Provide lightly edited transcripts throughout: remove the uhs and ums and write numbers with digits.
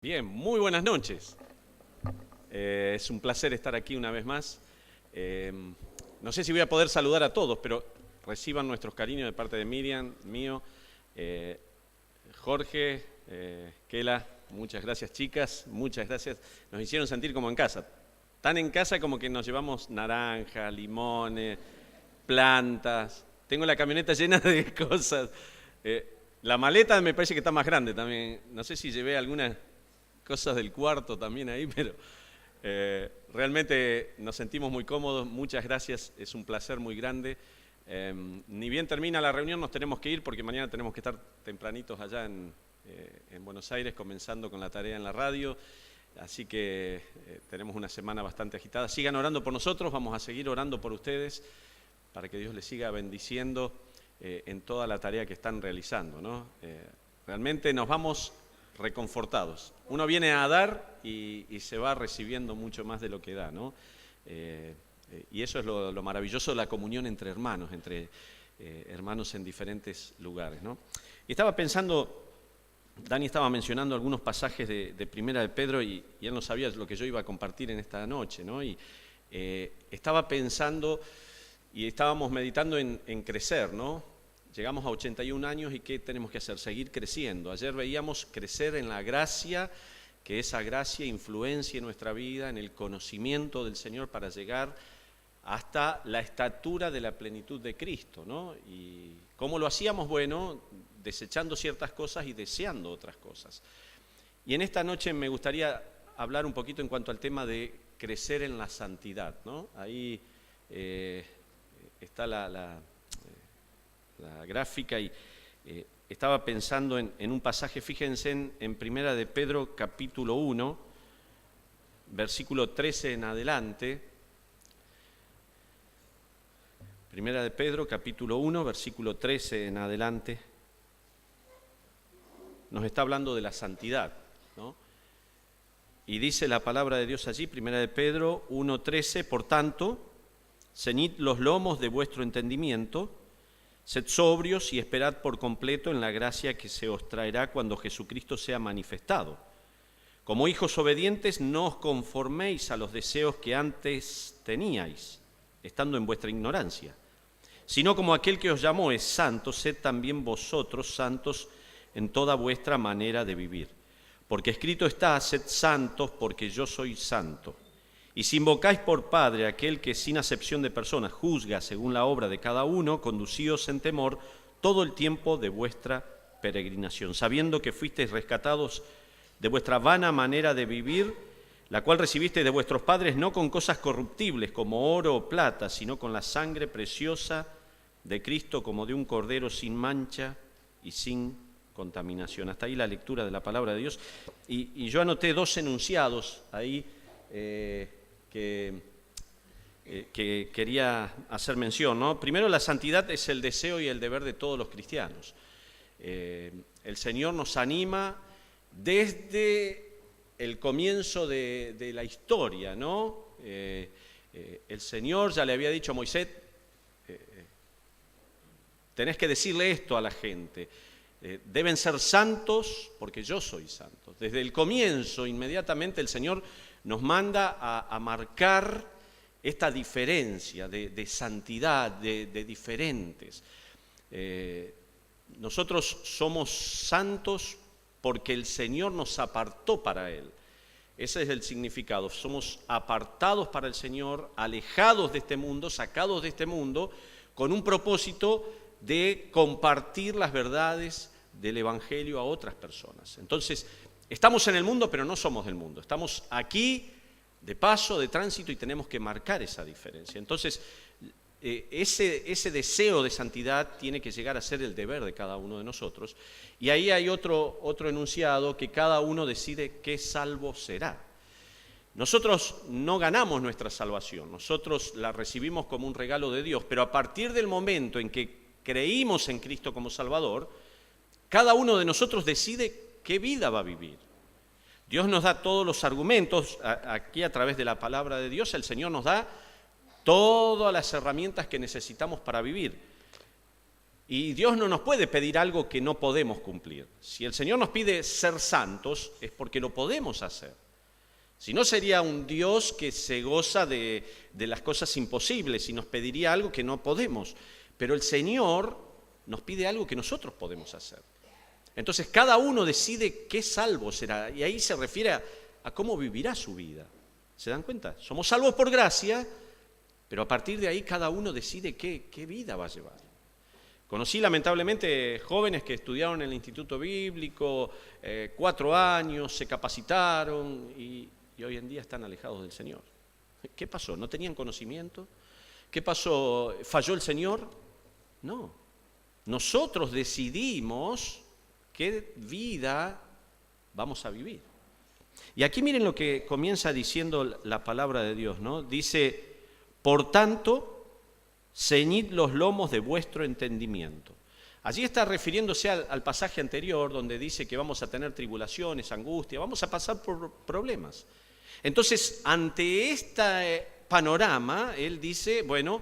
Bien, muy buenas noches. Es un placer estar aquí una vez más. No sé si voy a poder saludar a todos, pero reciban nuestros cariños de parte de Miriam, mío, Jorge, Kela. Muchas gracias, chicas, muchas gracias. Nos hicieron sentir como en casa. Tan en casa como que nos llevamos naranjas, limones, plantas. Tengo la camioneta llena de cosas. La maleta me parece que está más grande también. No sé si llevé algunas cosas del cuarto también ahí, pero realmente nos sentimos muy cómodos. Muchas gracias, es un placer muy grande. Ni bien termina la reunión nos tenemos que ir porque mañana tenemos que estar tempranitos allá en Buenos Aires comenzando con la tarea en la radio. Así que tenemos una semana bastante agitada. Sigan orando por nosotros, vamos a seguir orando por ustedes para que Dios les siga bendiciendo en toda la tarea que están realizando, ¿no? Realmente nos vamos reconfortados. Uno viene a dar y se va recibiendo mucho más de lo que da, ¿no? Y eso es lo maravilloso de la comunión entre hermanos en diferentes lugares, ¿no? Y estaba pensando, Dani estaba mencionando algunos pasajes de Primera de Pedro y él no sabía lo que yo iba a compartir en esta noche, ¿no? Y estaba pensando y estábamos meditando en crecer, ¿no? Llegamos a 81 años y ¿qué tenemos que hacer? Seguir creciendo. Ayer veíamos crecer en la gracia, que esa gracia influencie nuestra vida, en el conocimiento del Señor para llegar hasta la estatura de la plenitud de Cristo, ¿no? Y ¿cómo lo hacíamos? Bueno, desechando ciertas cosas y deseando otras cosas. Y en esta noche me gustaría hablar un poquito en cuanto al tema de crecer en la santidad, ¿no? Ahí está la gráfica y estaba pensando en un pasaje, fíjense en Primera de Pedro capítulo 1, versículo 13 en adelante. Primera de Pedro capítulo 1, versículo 13 en adelante. Nos está hablando de la santidad, ¿no? Y dice la palabra de Dios allí, Primera de Pedro 1:13, por tanto, ceñid los lomos de vuestro entendimiento, sed sobrios y esperad por completo en la gracia que se os traerá cuando Jesucristo sea manifestado. Como hijos obedientes, no os conforméis a los deseos que antes teníais, estando en vuestra ignorancia, sino como aquel que os llamó es santo, sed también vosotros santos en toda vuestra manera de vivir. Porque escrito está, sed santos porque yo soy santo. Y si invocáis por Padre aquel que sin acepción de personas juzga según la obra de cada uno, conducíos en temor todo el tiempo de vuestra peregrinación, sabiendo que fuisteis rescatados de vuestra vana manera de vivir, la cual recibisteis de vuestros padres no con cosas corruptibles como oro o plata, sino con la sangre preciosa de Cristo como de un cordero sin mancha y sin contaminación. Hasta ahí la lectura de la palabra de Dios. Y yo anoté dos enunciados ahí que quería hacer mención, ¿no? Primero, la santidad es el deseo y el deber de todos los cristianos. El Señor nos anima desde el comienzo de la historia, ¿no? El Señor ya le había dicho a Moisés, tenés que decirle esto a la gente, deben ser santos porque yo soy santo. Desde el comienzo, inmediatamente, el Señor nos manda a marcar esta diferencia de santidad, de diferentes. Nosotros somos santos porque el Señor nos apartó para Él. Ese es el significado. Somos apartados para el Señor, alejados de este mundo, sacados de este mundo, con un propósito de compartir las verdades del Evangelio a otras personas. Entonces, estamos en el mundo, pero no somos del mundo. Estamos aquí de paso, de tránsito, y tenemos que marcar esa diferencia. Entonces, ese deseo de santidad tiene que llegar a ser el deber de cada uno de nosotros. Y ahí hay otro enunciado, que cada uno decide qué salvo será. Nosotros no ganamos nuestra salvación, nosotros la recibimos como un regalo de Dios, pero a partir del momento en que creímos en Cristo como Salvador, cada uno de nosotros decide qué vida va a vivir. Dios nos da todos los argumentos, aquí a través de la palabra de Dios, el Señor nos da todas las herramientas que necesitamos para vivir. Y Dios no nos puede pedir algo que no podemos cumplir. Si el Señor nos pide ser santos, es porque lo podemos hacer. Si no, sería un Dios que se goza de las cosas imposibles y nos pediría algo que no podemos. Pero el Señor nos pide algo que nosotros podemos hacer. Entonces cada uno decide qué salvo será, y ahí se refiere a cómo vivirá su vida. ¿Se dan cuenta? Somos salvos por gracia, pero a partir de ahí cada uno decide qué vida va a llevar. Conocí lamentablemente jóvenes que estudiaron en el Instituto Bíblico 4 años, se capacitaron y hoy en día están alejados del Señor. ¿Qué pasó? ¿No tenían conocimiento? ¿Qué pasó? ¿Falló el Señor? No. Nosotros decidimos qué vida vamos a vivir. Y aquí miren lo que comienza diciendo la palabra de Dios, ¿no? Dice, por tanto, ceñid los lomos de vuestro entendimiento. Allí está refiriéndose al pasaje anterior donde dice que vamos a tener tribulaciones, angustia, vamos a pasar por problemas. Entonces, ante este panorama, él dice, bueno,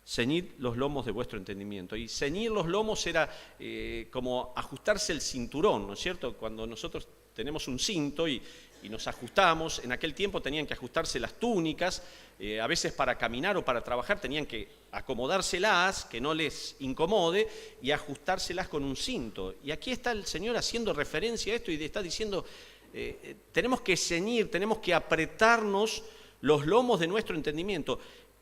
ceñid los lomos de vuestro entendimiento. Y ceñir los lomos era como ajustarse el cinturón, ¿no es cierto? Cuando nosotros tenemos un cinto y nos ajustamos, en aquel tiempo tenían que ajustarse las túnicas, a veces para caminar o para trabajar tenían que acomodárselas, que no les incomode, y ajustárselas con un cinto. Y aquí está el Señor haciendo referencia a esto y está diciendo, tenemos que ceñir, tenemos que apretarnos los lomos de nuestro entendimiento,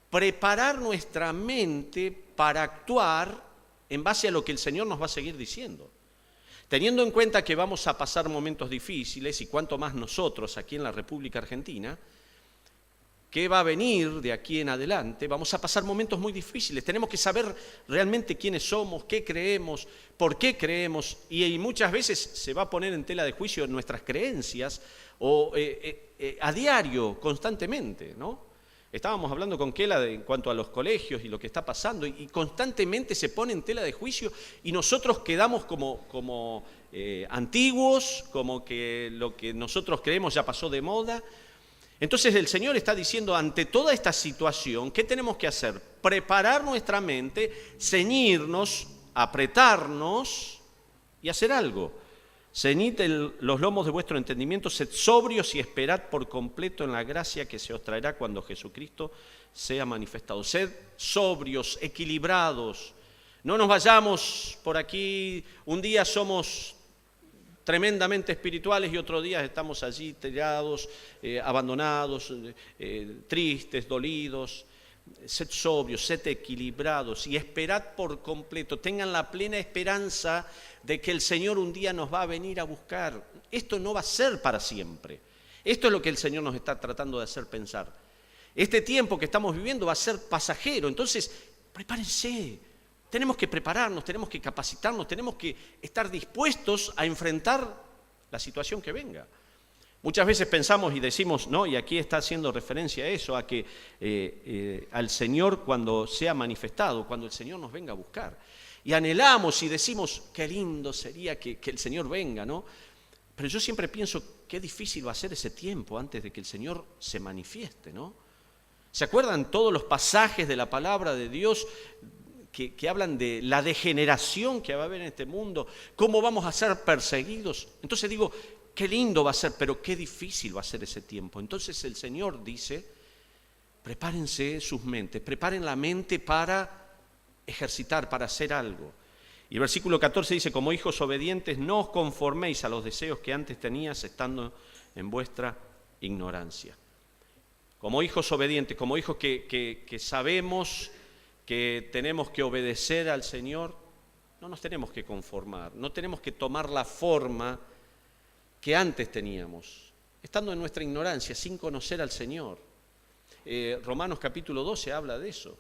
preparar nuestra mente para actuar en base a lo que el Señor nos va a seguir diciendo. Teniendo en cuenta que vamos a pasar momentos difíciles y cuanto más nosotros aquí en la República Argentina, ¿qué va a venir de aquí en adelante? Vamos a pasar momentos muy difíciles. Tenemos que saber realmente quiénes somos, qué creemos, por qué creemos y muchas veces se va a poner en tela de juicio nuestras creencias o a diario, constantemente, ¿no? Estábamos hablando con Kela en cuanto a los colegios y lo que está pasando y constantemente se pone en tela de juicio y nosotros quedamos como antiguos, como que lo que nosotros creemos ya pasó de moda. Entonces el Señor está diciendo ante toda esta situación, ¿qué tenemos que hacer? Preparar nuestra mente, ceñirnos, apretarnos y hacer algo. Ceñid los lomos de vuestro entendimiento, sed sobrios y esperad por completo en la gracia que se os traerá cuando Jesucristo sea manifestado. Sed sobrios, equilibrados. No nos vayamos por aquí, un día somos tremendamente espirituales y otro día estamos allí tirados, abandonados, tristes, dolidos. Sed sobrios, sed equilibrados y esperad por completo. Tengan la plena esperanza de que el Señor un día nos va a venir a buscar. Esto no va a ser para siempre. Esto es lo que el Señor nos está tratando de hacer pensar. Este tiempo que estamos viviendo va a ser pasajero. Entonces, prepárense. Tenemos que prepararnos, tenemos que capacitarnos, tenemos que estar dispuestos a enfrentar la situación que venga. Muchas veces pensamos y decimos, no, y aquí está haciendo referencia a eso, a que al Señor cuando sea manifestado, cuando el Señor nos venga a buscar. Y anhelamos y decimos, qué lindo sería que el Señor venga, ¿no? Pero yo siempre pienso, qué difícil va a ser ese tiempo antes de que el Señor se manifieste, ¿no? ¿Se acuerdan todos los pasajes de la palabra de Dios que hablan de la degeneración que va a haber en este mundo? ¿Cómo vamos a ser perseguidos? Entonces digo, qué lindo va a ser, pero qué difícil va a ser ese tiempo. Entonces el Señor dice, prepárense sus mentes, preparen la mente para ejercitar, para hacer algo. Y el versículo 14 dice, como hijos obedientes, no os conforméis a los deseos que antes tenías estando en vuestra ignorancia. Como hijos obedientes, como hijos que sabemos que tenemos que obedecer al Señor, no nos tenemos que conformar, no tenemos que tomar la forma que antes teníamos, estando en nuestra ignorancia, sin conocer al Señor. Romanos capítulo 12 habla de eso.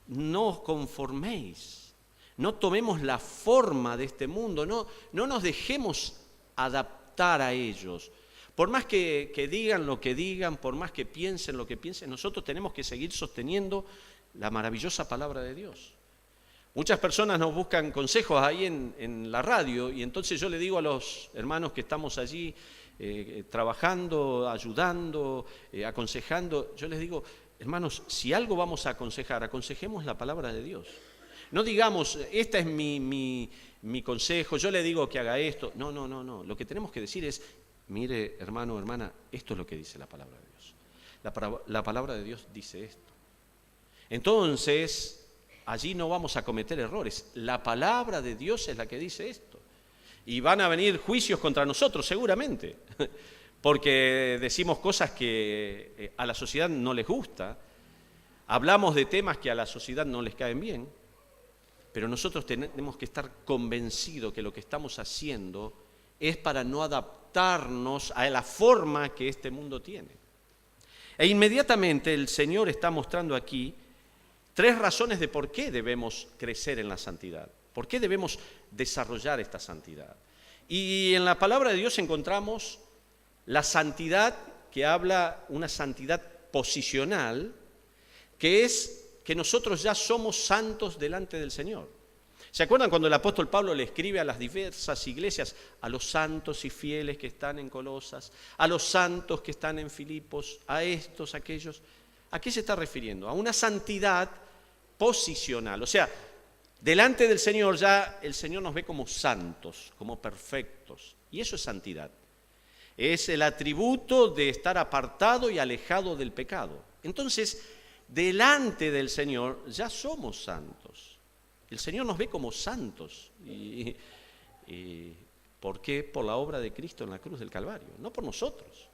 No os conforméis, no tomemos la forma de este mundo, no nos dejemos adaptar a ellos. Por más que digan lo que digan, por más que piensen lo que piensen, nosotros tenemos que seguir sosteniendo la maravillosa palabra de Dios. Muchas personas nos buscan consejos ahí en la radio y entonces yo le digo a los hermanos que estamos allí trabajando, ayudando, aconsejando, yo les digo, hermanos, si algo vamos a aconsejar, aconsejemos la palabra de Dios. No digamos, este es mi consejo, yo le digo que haga esto. No. Lo que tenemos que decir es, mire, hermano, hermana, esto es lo que dice la palabra de Dios. La palabra de Dios dice esto. Entonces, allí no vamos a cometer errores. La palabra de Dios es la que dice esto. Y van a venir juicios contra nosotros, seguramente, porque decimos cosas que a la sociedad no les gusta, hablamos de temas que a la sociedad no les caen bien, pero nosotros tenemos que estar convencidos que lo que estamos haciendo es para no adaptarnos a la forma que este mundo tiene. E inmediatamente el Señor está mostrando aquí 3 razones de por qué debemos crecer en la santidad, por qué debemos desarrollar esta santidad. Y en la palabra de Dios encontramos la santidad que habla, una santidad posicional, que es que nosotros ya somos santos delante del Señor. ¿Se acuerdan cuando el apóstol Pablo le escribe a las diversas iglesias, a los santos y fieles que están en Colosas, a los santos que están en Filipos, a estos, aquellos? ¿A qué se está refiriendo? A una santidad posicional. O sea, delante del Señor ya el Señor nos ve como santos, como perfectos. Y eso es santidad. Es el atributo de estar apartado y alejado del pecado. Entonces, delante del Señor ya somos santos. El Señor nos ve como santos. ¿Y por qué? Por la obra de Cristo en la cruz del Calvario, no por nosotros.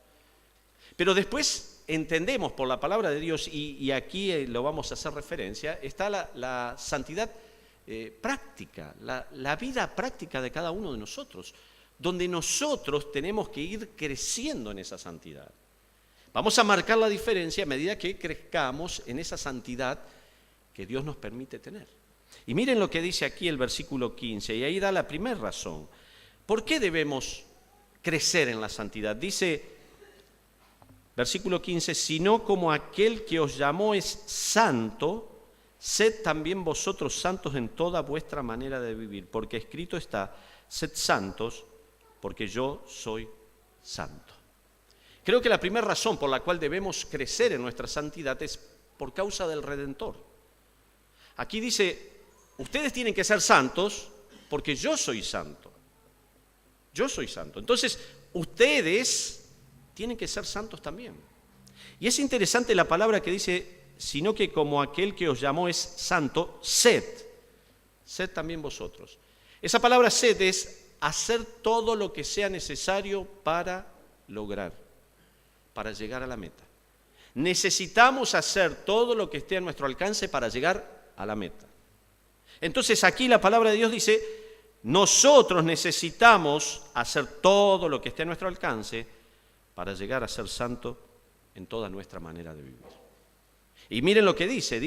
Pero después entendemos por la palabra de Dios, y aquí lo vamos a hacer referencia, está la santidad práctica, la vida práctica de cada uno de nosotros, donde nosotros tenemos que ir creciendo en esa santidad. Vamos a marcar la diferencia a medida que crezcamos en esa santidad que Dios nos permite tener. Y miren lo que dice aquí el versículo 15, y ahí da la primera razón. ¿Por qué debemos crecer en la santidad? Dice, versículo 15, sino como aquel que os llamó es santo, sed también vosotros santos en toda vuestra manera de vivir, porque escrito está, sed santos, porque yo soy santo. Creo que la primera razón por la cual debemos crecer en nuestra santidad es por causa del Redentor. Aquí dice, ustedes tienen que ser santos porque yo soy santo. Yo soy santo. Entonces, ustedes tienen que ser santos también. Y es interesante la palabra que dice, sino que como aquel que os llamó es santo, sed también vosotros. Esa palabra sed es hacer todo lo que sea necesario para lograr, para llegar a la meta. Necesitamos hacer todo lo que esté a nuestro alcance para llegar a la meta. Entonces aquí la palabra de Dios dice, nosotros necesitamos hacer todo lo que esté a nuestro alcance para llegar a ser santo en toda nuestra manera de vivir. Y miren lo que dice,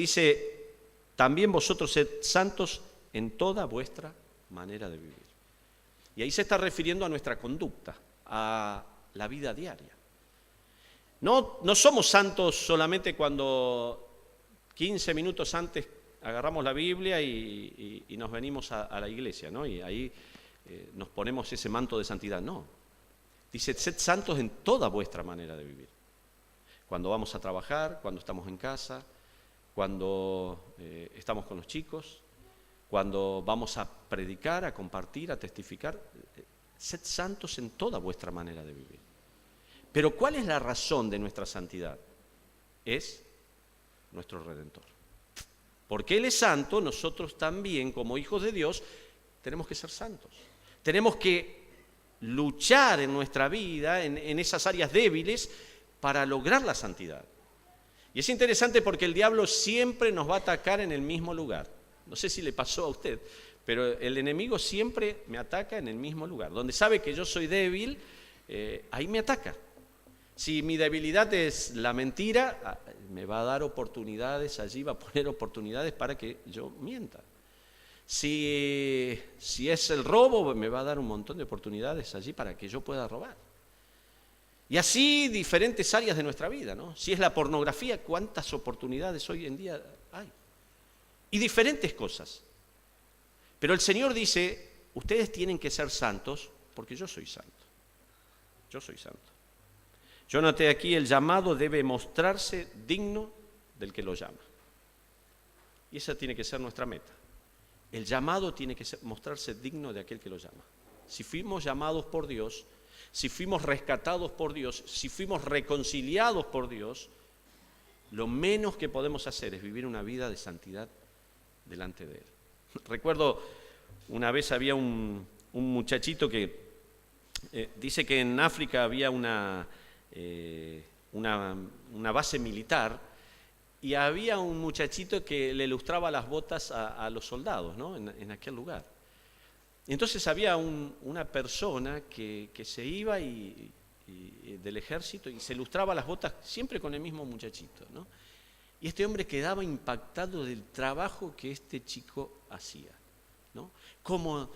también vosotros sed santos en toda vuestra manera de vivir. Y ahí se está refiriendo a nuestra conducta, a la vida diaria. No somos santos solamente cuando 15 minutos antes agarramos la Biblia y nos venimos a la iglesia, ¿no? Y ahí nos ponemos ese manto de santidad. No. Dice, sed santos en toda vuestra manera de vivir. Cuando vamos a trabajar, cuando estamos en casa, cuando estamos con los chicos, cuando vamos a predicar, a compartir, a testificar, sed santos en toda vuestra manera de vivir. Pero ¿cuál es la razón de nuestra santidad? Es nuestro Redentor. Porque Él es santo, nosotros también, como hijos de Dios, tenemos que ser santos. Tenemos que luchar en nuestra vida, en esas áreas débiles, para lograr la santidad. Y es interesante porque el diablo siempre nos va a atacar en el mismo lugar. No sé si le pasó a usted, pero el enemigo siempre me ataca en el mismo lugar. Donde sabe que yo soy débil, ahí me ataca. Si mi debilidad es la mentira, me va a dar oportunidades allí, va a poner oportunidades para que yo mienta. Si es el robo, me va a dar un montón de oportunidades allí para que yo pueda robar. Y así diferentes áreas de nuestra vida, ¿no? Si es la pornografía, ¿cuántas oportunidades hoy en día hay? Y diferentes cosas. Pero el Señor dice, ustedes tienen que ser santos porque yo soy santo. Yo soy santo. Yo noté aquí, el llamado debe mostrarse digno del que lo llama. Y esa tiene que ser nuestra meta. El llamado tiene que mostrarse digno de aquel que lo llama. Si fuimos llamados por Dios, si fuimos rescatados por Dios, si fuimos reconciliados por Dios, lo menos que podemos hacer es vivir una vida de santidad delante de Él. Recuerdo una vez había un muchachito que dice que en África había una base militar y había un muchachito que le lustraba las botas a los soldados, ¿no? en aquel lugar. Y entonces había una persona que se iba del ejército y se lustraba las botas siempre con el mismo muchachito, ¿no? Y este hombre quedaba impactado del trabajo que este chico hacía, ¿no? Cómo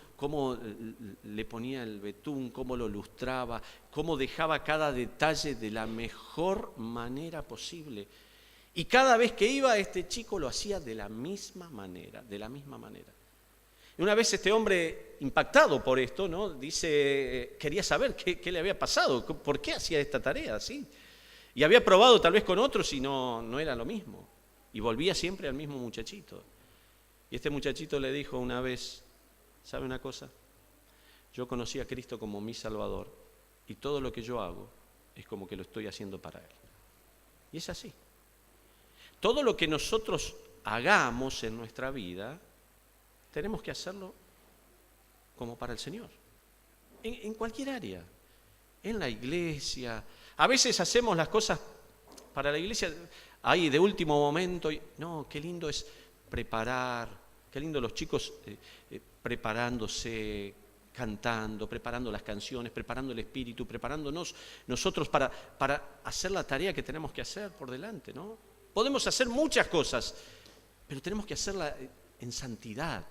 le ponía el betún, cómo lo lustraba, cómo dejaba cada detalle de la mejor manera posible. Y cada vez que iba, este chico lo hacía de la misma manera. Y una vez este hombre, impactado por esto, ¿no? Dice, quería saber qué le había pasado, por qué hacía esta tarea así. Y había probado tal vez con otros y no era lo mismo. Y volvía siempre al mismo muchachito. Y este muchachito le dijo una vez, ¿sabe una cosa? Yo conocí a Cristo como mi Salvador y todo lo que yo hago es como que lo estoy haciendo para Él. Y es así. Todo lo que nosotros hagamos en nuestra vida, tenemos que hacerlo como para el Señor. En cualquier área. En la iglesia. A veces hacemos las cosas para la iglesia ahí de último momento. No, qué lindo es preparar. Qué lindo los chicos preparándose, cantando, preparando las canciones, preparando el espíritu, preparándonos nosotros para hacer la tarea que tenemos que hacer por delante, ¿no? Podemos hacer muchas cosas, pero tenemos que hacerla en santidad,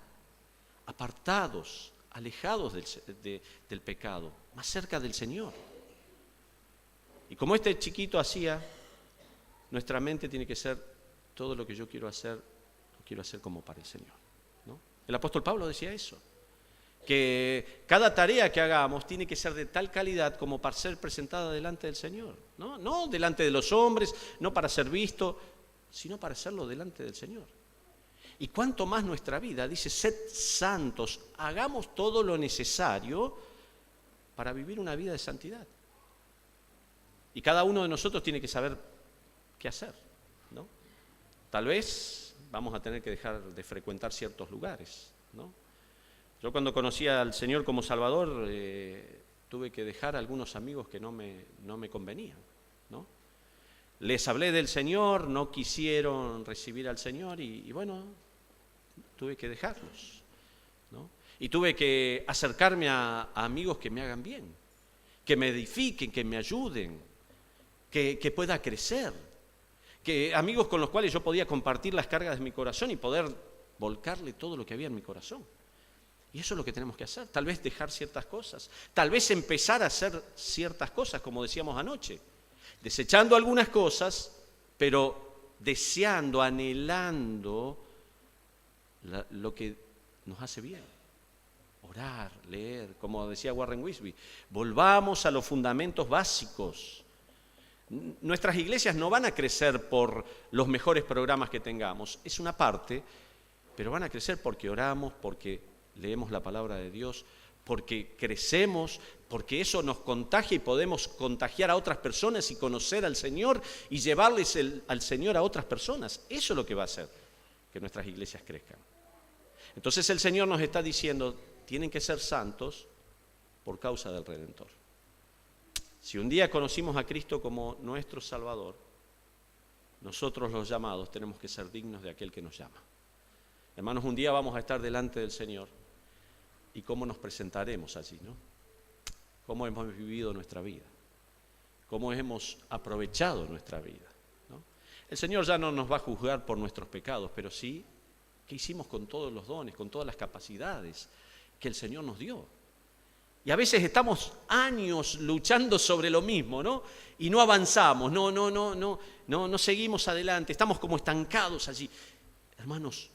apartados, alejados del pecado, más cerca del Señor. Y como este chiquito hacía, nuestra mente tiene que ser todo lo que yo quiero hacer, lo quiero hacer como para el Señor, ¿no? El apóstol Pablo decía eso, que cada tarea que hagamos tiene que ser de tal calidad como para ser presentada delante del Señor, ¿no? No delante de los hombres, no para ser visto, sino para hacerlo delante del Señor. Y cuanto más nuestra vida, dice, sed santos, hagamos todo lo necesario para vivir una vida de santidad. Y cada uno de nosotros tiene que saber qué hacer, ¿no? Tal vez vamos a tener que dejar de frecuentar ciertos lugares, ¿no? Yo cuando conocí al Señor como Salvador, tuve que dejar a algunos amigos que no me convenían, ¿no? Les hablé del Señor, no quisieron recibir al Señor y bueno, tuve que dejarlos, ¿no? Y tuve que acercarme a amigos que me hagan bien, que me edifiquen, que me ayuden, que pueda crecer, que amigos con los cuales yo podía compartir las cargas de mi corazón y poder volcarle todo lo que había en mi corazón. Y eso es lo que tenemos que hacer, tal vez dejar ciertas cosas, tal vez empezar a hacer ciertas cosas, como decíamos anoche, desechando algunas cosas, pero deseando, anhelando lo que nos hace bien. Orar, leer, como decía Warren Wiersbe, volvamos a los fundamentos básicos. Nuestras iglesias no van a crecer por los mejores programas que tengamos, es una parte, pero van a crecer porque oramos, porque leemos la palabra de Dios, porque crecemos, porque eso nos contagia y podemos contagiar a otras personas y conocer al Señor y llevarles al Señor a otras personas. Eso es lo que va a hacer que nuestras iglesias crezcan. Entonces el Señor nos está diciendo, tienen que ser santos por causa del Redentor. Si un día conocimos a Cristo como nuestro Salvador, nosotros los llamados tenemos que ser dignos de aquel que nos llama. Hermanos, un día vamos a estar delante del Señor y cómo nos presentaremos allí, ¿no? Cómo hemos vivido nuestra vida, cómo hemos aprovechado nuestra vida, ¿no? El Señor ya no nos va a juzgar por nuestros pecados, pero sí qué hicimos con todos los dones, con todas las capacidades que el Señor nos dio. Y a veces estamos años luchando sobre lo mismo, ¿no? Y no avanzamos, no seguimos adelante, estamos como estancados allí. Hermanos,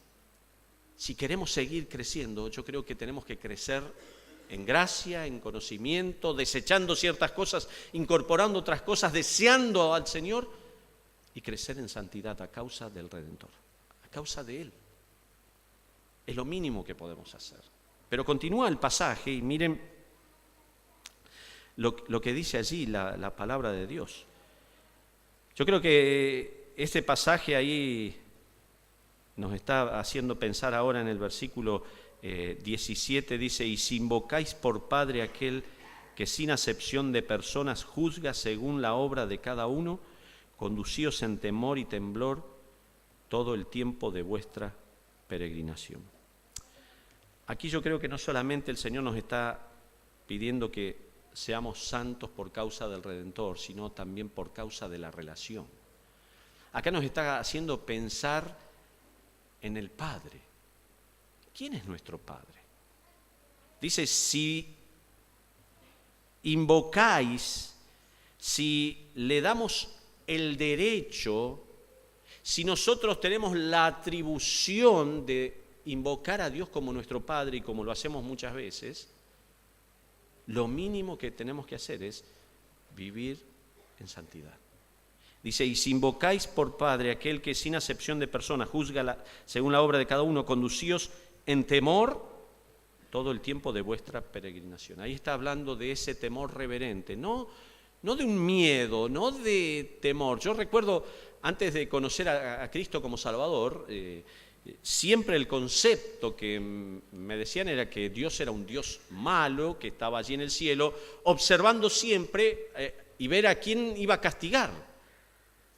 si queremos seguir creciendo, yo creo que tenemos que crecer en gracia, en conocimiento, desechando ciertas cosas, incorporando otras cosas, deseando al Señor y crecer en santidad a causa del Redentor, a causa de Él. Es lo mínimo que podemos hacer. Pero continúa el pasaje y miren lo que dice allí la palabra de Dios. Yo creo que este pasaje ahí nos está haciendo pensar ahora en el versículo 17, dice, y si invocáis por Padre aquel que sin acepción de personas juzga según la obra de cada uno, conducíos en temor y temblor todo el tiempo de vuestra peregrinación. Aquí yo creo que no solamente el Señor nos está pidiendo que seamos santos por causa del Redentor, sino también por causa de la relación. Acá nos está haciendo pensar en el Padre. ¿Quién es nuestro Padre? Dice, si invocáis, si le damos el derecho, si nosotros tenemos la atribución de invocar a Dios como nuestro Padre y como lo hacemos muchas veces, lo mínimo que tenemos que hacer es vivir en santidad. Dice, y si invocáis por Padre aquel que sin acepción de persona juzga según la obra de cada uno, conducíos en temor todo el tiempo de vuestra peregrinación. Ahí está hablando de ese temor reverente, no de un miedo, no de temor. Yo recuerdo, antes de conocer a Cristo como Salvador, siempre el concepto que me decían era que Dios era un Dios malo, que estaba allí en el cielo, observando siempre y ver a quién iba a castigar.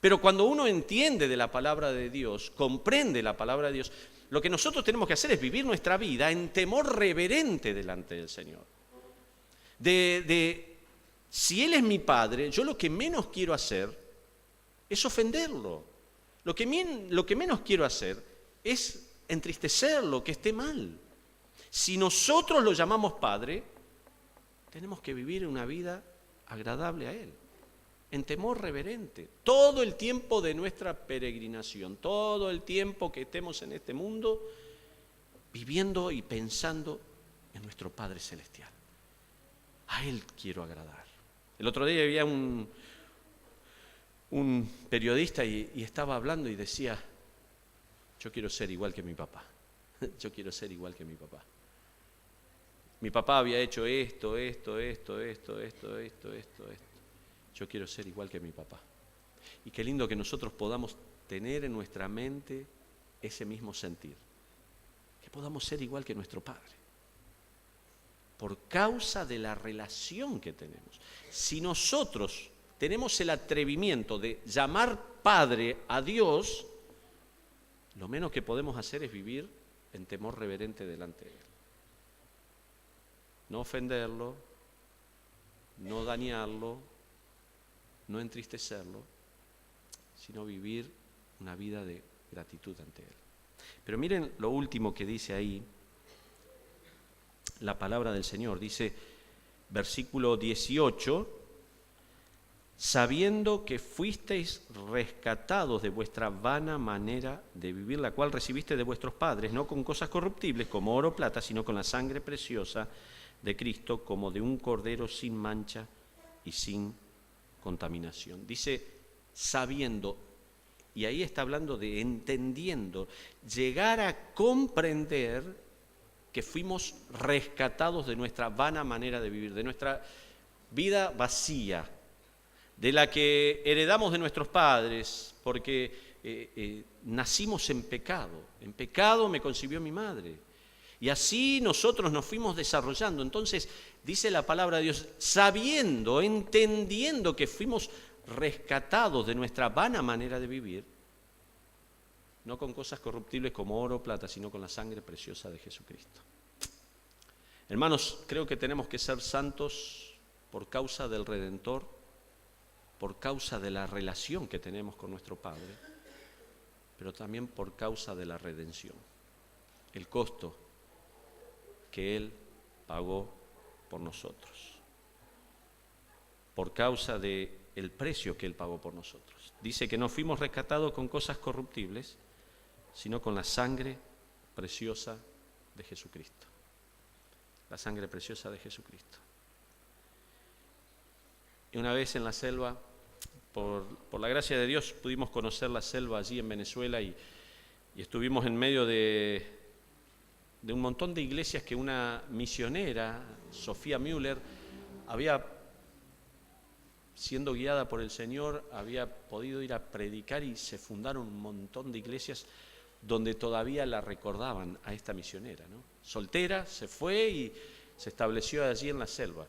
Pero cuando uno entiende de la palabra de Dios, comprende la palabra de Dios, lo que nosotros tenemos que hacer es vivir nuestra vida en temor reverente delante del Señor. Si Él es mi Padre, yo lo que menos quiero hacer es ofenderlo. Lo que menos quiero hacer es entristecerlo, que esté mal. Si nosotros lo llamamos Padre, tenemos que vivir una vida agradable a Él, en temor reverente, todo el tiempo de nuestra peregrinación, todo el tiempo que estemos en este mundo, viviendo y pensando en nuestro Padre Celestial. A Él quiero agradar. El otro día había un periodista y estaba hablando y decía, yo quiero ser igual que mi papá, yo quiero ser igual que mi papá. Mi papá había hecho esto. Yo quiero ser igual que mi papá. Y qué lindo que nosotros podamos tener en nuestra mente ese mismo sentir. Que podamos ser igual que nuestro Padre. Por causa de la relación que tenemos. Si nosotros tenemos el atrevimiento de llamar Padre a Dios, lo menos que podemos hacer es vivir en temor reverente delante de Él. No ofenderlo, no dañarlo, no entristecerlo, sino vivir una vida de gratitud ante Él. Pero miren lo último que dice ahí, la palabra del Señor. Dice, versículo 18, sabiendo que fuisteis rescatados de vuestra vana manera de vivir, la cual recibiste de vuestros padres, no con cosas corruptibles como oro o plata, sino con la sangre preciosa de Cristo, como de un cordero sin mancha y sin contaminación. Dice sabiendo, y ahí está hablando de entendiendo, llegar a comprender que fuimos rescatados de nuestra vana manera de vivir, de nuestra vida vacía, de la que heredamos de nuestros padres, porque nacimos en pecado me concibió mi madre. Y así nosotros nos fuimos desarrollando. Entonces, dice la palabra de Dios, sabiendo, entendiendo que fuimos rescatados de nuestra vana manera de vivir, no con cosas corruptibles como oro o plata, sino con la sangre preciosa de Jesucristo. Hermanos, creo que tenemos que ser santos por causa del Redentor, por causa de la relación que tenemos con nuestro Padre, pero también por causa de la redención, el costo que Él pagó por nosotros, por causa del precio que Él pagó por nosotros. Dice que no fuimos rescatados con cosas corruptibles, sino con la sangre preciosa de Jesucristo. La sangre preciosa de Jesucristo. Y una vez en la selva, por la gracia de Dios, pudimos conocer la selva allí en Venezuela y estuvimos en medio de de un montón de iglesias que una misionera, Sofía Müller, había, siendo guiada por el Señor, había podido ir a predicar y se fundaron un montón de iglesias donde todavía la recordaban a esta misionera, ¿no? Soltera, se fue y se estableció allí en la selva.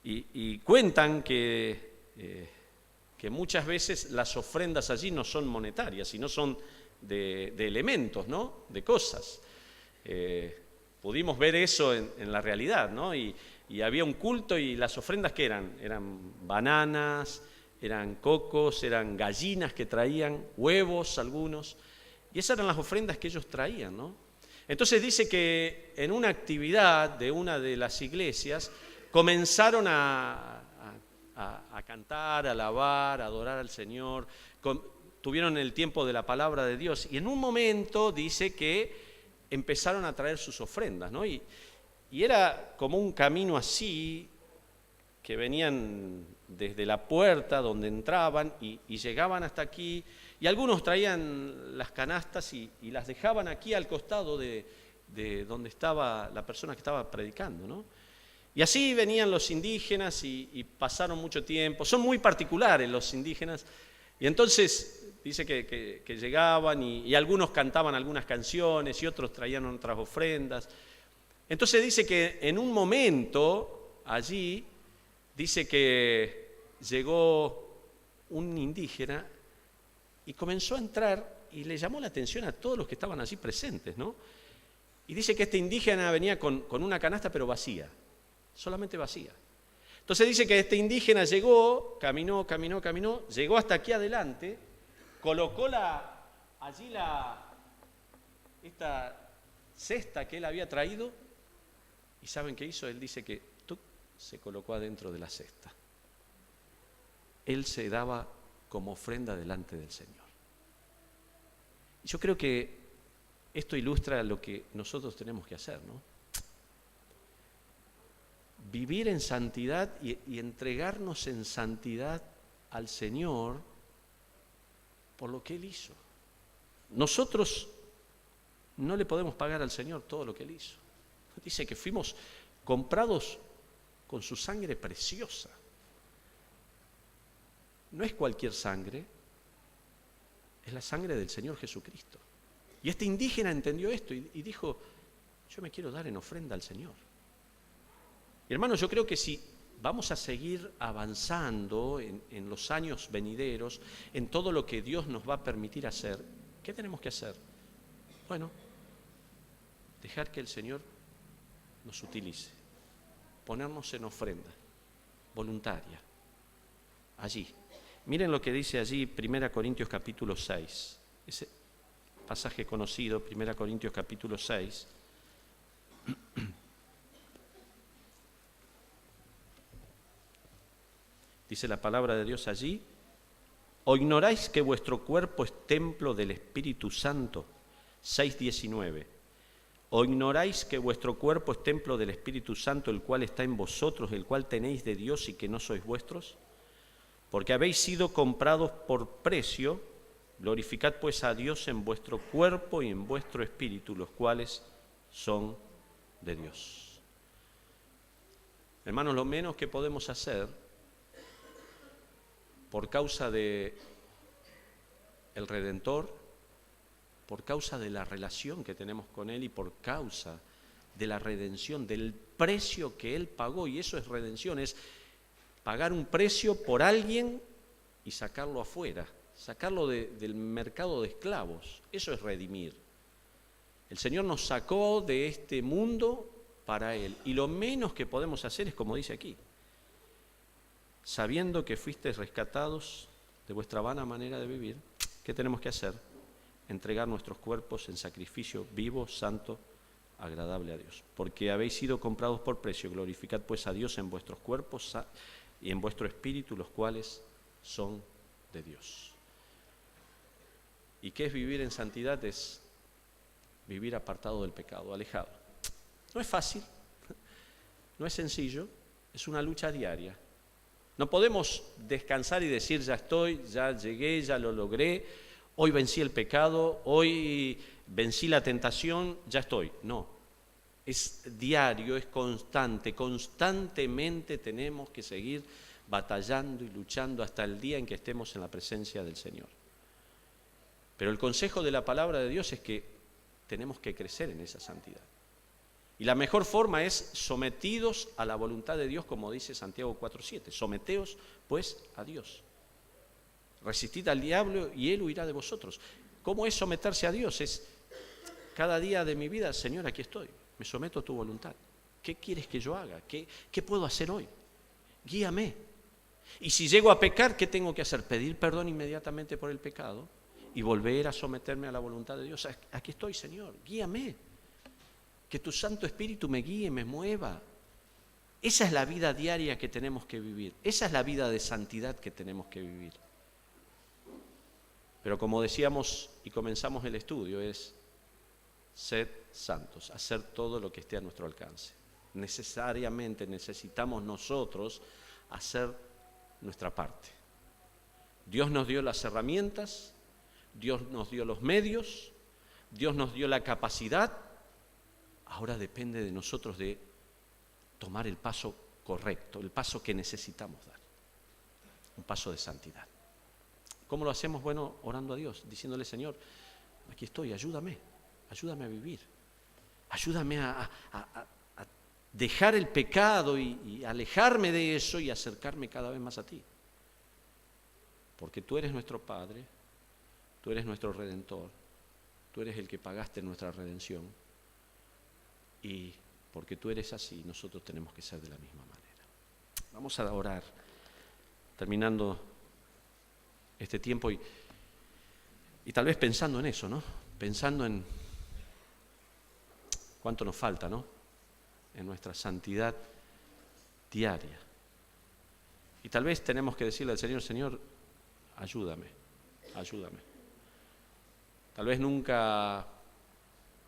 Y cuentan que muchas veces las ofrendas allí no son monetarias, sino son de elementos, ¿no? De cosas. Pudimos ver eso en la realidad, ¿no? Y había un culto y las ofrendas ¿qué eran? Eran bananas, eran cocos, eran gallinas que traían, huevos algunos, y esas eran las ofrendas que ellos traían, ¿no? Entonces dice que en una actividad de una de las iglesias comenzaron a cantar, a alabar, a adorar al Señor, tuvieron el tiempo de la palabra de Dios y en un momento dice que empezaron a traer sus ofrendas, ¿no? Y era como un camino así, que venían desde la puerta donde entraban y llegaban hasta aquí, y algunos traían las canastas y las dejaban aquí al costado de donde estaba la persona que estaba predicando, ¿no? Y así venían los indígenas y pasaron mucho tiempo. Son muy particulares los indígenas, y entonces dice que llegaban y algunos cantaban algunas canciones y otros traían otras ofrendas. Entonces dice que en un momento allí, dice que llegó un indígena y comenzó a entrar y le llamó la atención a todos los que estaban allí presentes, ¿no? Y dice que este indígena venía con una canasta pero vacía, solamente vacía. Entonces dice que este indígena llegó, caminó, llegó hasta aquí adelante, colocó esta cesta que él había traído, y ¿saben qué hizo? Él dice que se colocó adentro de la cesta. Él se daba como ofrenda delante del Señor. Yo creo que esto ilustra lo que nosotros tenemos que hacer, ¿no? Vivir en santidad y entregarnos en santidad al Señor por lo que Él hizo. Nosotros no le podemos pagar al Señor todo lo que Él hizo. Dice que fuimos comprados con su sangre preciosa. No es cualquier sangre, es la sangre del Señor Jesucristo. Y este indígena entendió esto y dijo, yo me quiero dar en ofrenda al Señor. Y hermanos, yo creo que si vamos a seguir avanzando en los años venideros, en todo lo que Dios nos va a permitir hacer, ¿qué tenemos que hacer? Bueno, dejar que el Señor nos utilice, ponernos en ofrenda voluntaria, allí. Miren lo que dice allí 1 Corintios capítulo 6, ese pasaje conocido, 1 Corintios capítulo 6. Dice la palabra de Dios allí, ¿o ignoráis que vuestro cuerpo es templo del Espíritu Santo? 6:19. ¿O ignoráis que vuestro cuerpo es templo del Espíritu Santo, el cual está en vosotros, el cual tenéis de Dios y que no sois vuestros? Porque habéis sido comprados por precio, glorificad pues a Dios en vuestro cuerpo y en vuestro espíritu, los cuales son de Dios. Hermanos, lo menos que podemos hacer por causa de el Redentor, por causa de la relación que tenemos con Él y por causa de la redención, del precio que Él pagó, y eso es redención, es pagar un precio por alguien y sacarlo afuera, sacarlo del mercado de esclavos. Eso es redimir. El Señor nos sacó de este mundo para Él, y lo menos que podemos hacer es como dice aquí, sabiendo que fuisteis rescatados de vuestra vana manera de vivir, ¿qué tenemos que hacer? Entregar nuestros cuerpos en sacrificio vivo, santo, agradable a Dios. Porque habéis sido comprados por precio, glorificad pues a Dios en vuestros cuerpos y en vuestro espíritu, los cuales son de Dios. ¿Y qué es vivir en santidad? Es vivir apartado del pecado, alejado. No es fácil, no es sencillo, es una lucha diaria. No podemos descansar y decir, ya estoy, ya llegué, ya lo logré, hoy vencí el pecado, hoy vencí la tentación, ya estoy. No, Es diario, es constante, constantemente tenemos que seguir batallando y luchando hasta el día en que estemos en la presencia del Señor. Pero el consejo de la palabra de Dios es que tenemos que crecer en esa santidad. Y la mejor forma es sometidos a la voluntad de Dios, como dice Santiago 4:7. Someteos, pues, a Dios. Resistid al diablo y él huirá de vosotros. ¿Cómo es someterse a Dios? Es cada día de mi vida, Señor, aquí estoy. Me someto a tu voluntad. ¿Qué quieres que yo haga? ¿Qué puedo hacer hoy? Guíame. Y si llego a pecar, ¿qué tengo que hacer? Pedir perdón inmediatamente por el pecado y volver a someterme a la voluntad de Dios. Aquí estoy, Señor, guíame. Que tu Santo Espíritu me guíe, me mueva. Esa es la vida diaria que tenemos que vivir. Esa es la vida de santidad que tenemos que vivir. Pero como decíamos y comenzamos el estudio, es ser santos, hacer todo lo que esté a nuestro alcance. Necesariamente necesitamos nosotros hacer nuestra parte. Dios nos dio las herramientas, Dios nos dio los medios, Dios nos dio la capacidad. Ahora depende de nosotros de tomar el paso correcto, el paso que necesitamos dar, un paso de santidad. ¿Cómo lo hacemos? Bueno, orando a Dios, diciéndole, Señor, aquí estoy, ayúdame a vivir, ayúdame a dejar el pecado y alejarme de eso y acercarme cada vez más a ti. Porque tú eres nuestro Padre, tú eres nuestro Redentor, tú eres el que pagaste nuestra redención. Y porque tú eres así, nosotros tenemos que ser de la misma manera. Vamos a orar, terminando este tiempo y tal vez pensando en eso, ¿no? Pensando en cuánto nos falta, ¿no? En nuestra santidad diaria. Y tal vez tenemos que decirle al Señor, Señor, ayúdame. Tal vez nunca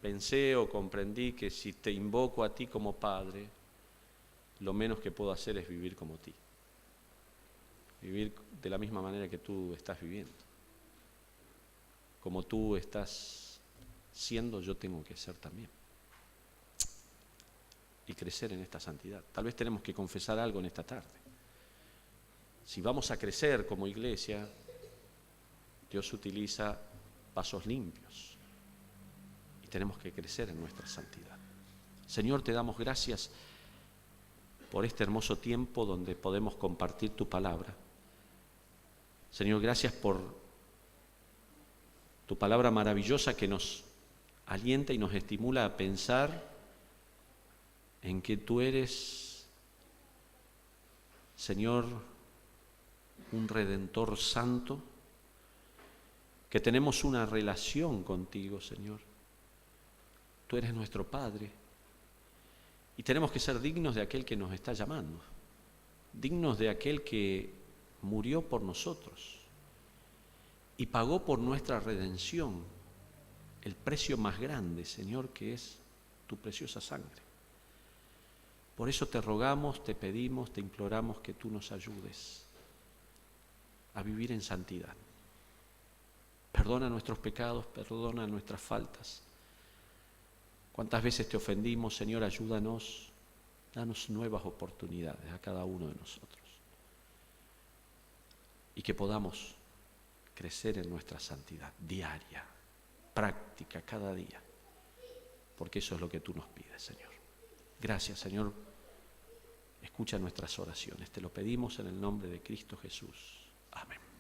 pensé o comprendí que si te invoco a ti como Padre, lo menos que puedo hacer es vivir como ti. Vivir de la misma manera que tú estás viviendo. Como tú estás siendo, yo tengo que ser también. Y crecer en esta santidad. Tal vez tenemos que confesar algo en esta tarde. Si vamos a crecer como iglesia, Dios utiliza vasos limpios. Tenemos que crecer en nuestra santidad. Señor, te damos gracias por este hermoso tiempo donde podemos compartir tu palabra. Señor, gracias por tu palabra maravillosa que nos alienta y nos estimula a pensar en que tú eres, Señor, un Redentor santo, que tenemos una relación contigo, Señor. Tú eres nuestro Padre y tenemos que ser dignos de aquel que nos está llamando, dignos de aquel que murió por nosotros y pagó por nuestra redención el precio más grande, Señor, que es tu preciosa sangre. Por eso te rogamos, te pedimos, te imploramos que tú nos ayudes a vivir en santidad. Perdona nuestros pecados, perdona nuestras faltas. ¿Cuántas veces te ofendimos, Señor? Ayúdanos, danos nuevas oportunidades a cada uno de nosotros. Y que podamos crecer en nuestra santidad diaria, práctica, cada día. Porque eso es lo que tú nos pides, Señor. Gracias, Señor. Escucha nuestras oraciones. Te lo pedimos en el nombre de Cristo Jesús. Amén.